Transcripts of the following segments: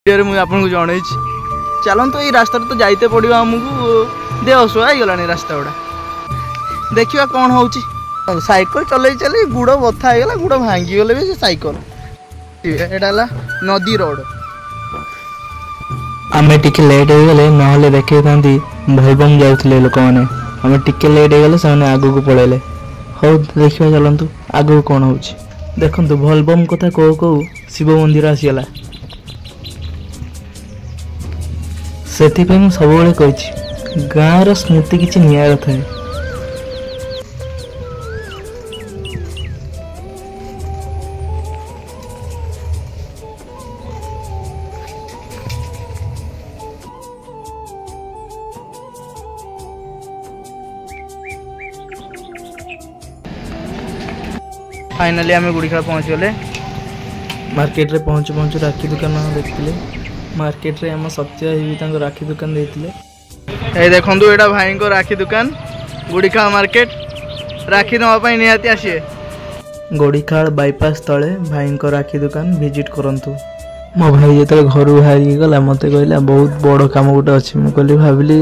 Video मुझे आपको जन चलत ये रास्ता तो जाइते पड़ो आमको देह शुआईगला रास्ता गुड़ा देखा कौन हो साइकिल चल चल गुड़ बथा होगा गुड़ भांगीगले भी साइकिल यहाँ नदी रोड आमे टिके लेट हो गले नहले देखे था भलबम जाऊले लोक मैंने आमे टिके लेट हो गले से आगू को पड़ेले हो देखा चलतु आगू कौन हो देखु भलबम कथा कौ कौ शिव मंदिर आसीगला से सब गाँव स्मृति किसी नियारा थाए फाइनाली आम गुड़ीखाल पहुँच गले मार्केट रे पहुँचु पहुँचु राखी दुकान देखते मार्केट रे आम सत्य भी राखी दुकान देते देखु यहाँ भाई को राखी दुकान गुड़ीखाल मार्केट राखी नापी निहाती आसीए गुड़ीखाल बाईपास तले भाई को राखी दुकान विजिट करंतु मो भाई जो घर बाहरी गला मत कहला बहुत बड़ कम गोटे अच्छे मुझे कहली भाविली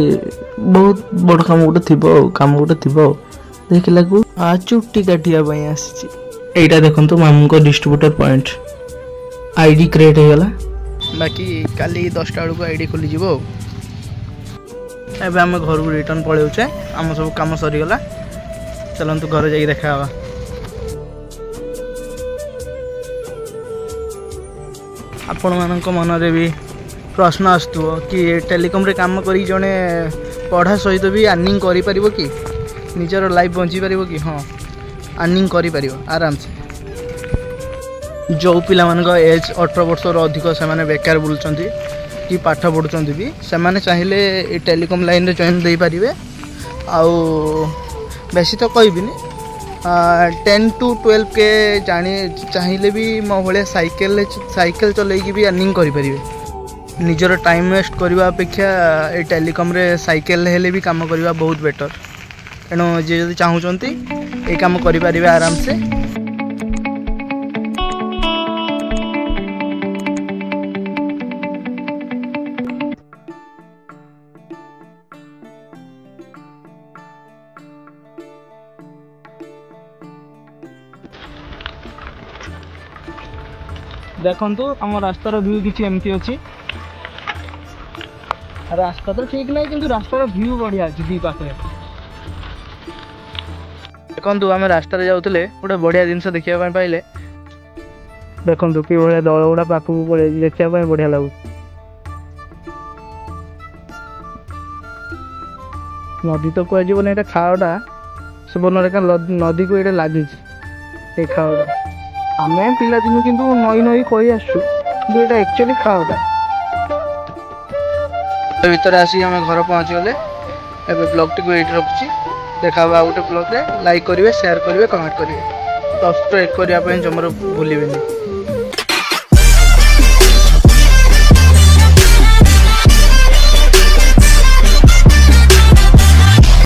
बहुत बड़ कम गोटे थी कम गोटे थी देखला को आ चुट्टी काटियापाई आसी एटा देखो मामू को डिस्ट्रीब्यूटर पॉइंट आईडी क्रिएट हो गला बाकी काली 10टा बेलू आईडी खोली एवं आम घर को रिटर्न पलौचे आम सब कम सरीगला चलतु घर जा देखा आपण मान मन भी प्रश्न आसुव कि टेलीकॉम रे काम करी जड़े पढ़ा सहित भी अर्निंग करि परिबो कि निजर लाइफ बंची पार कि हाँ अर्निंग करि पारिबो आराम से जो पिला एज 18 वर्ष अधिक से बेकार बुलूँ कि पाठ पढ़ुं भी से चाहिए टेलीकॉम लाइन रे जॉइन दे पारिबे आउ बेसी तो कहबिनी 10 to 12 के जानी चाहिए भी मो भाया साइकिल चलैकी भी अर्निंग करें निजर टाइम वेस्ट करने अपेक्षा ये टेलीकॉम रे साइकिल हेले भी काम करवा बहुत बेटर तेणु जी जब चाहूँगी ये कम करें आराम से देखु आम रास्तार व्यू किसी एमती अच्छी रास्ता तो ठीक नहीं कि रास्तार व्यू बढ़िया अच्छी दी पाखे देखु आम रास्त जाऊे गोटे बढ़िया जिनस देखा पाइले देखु कि भाया दल गुड़ा पाखक पड़े देखापी बढ़िया लगुच नदी तो कहना यहाँ खाओटा सुवर्णरेखा नदी को ये लगी खाओटा आम पिला दिन कि नई नई कही आसु एक्चुअली खाओटा भीतर आसी आम घर पहुँच गले एवं ब्लॉग टी ये रखुची देखा गोटे ब्लॉग रे लाइक करेंगे शेयर करेंगे कमेंट करेंगे सब्सक्राइब करने जमार भूलें।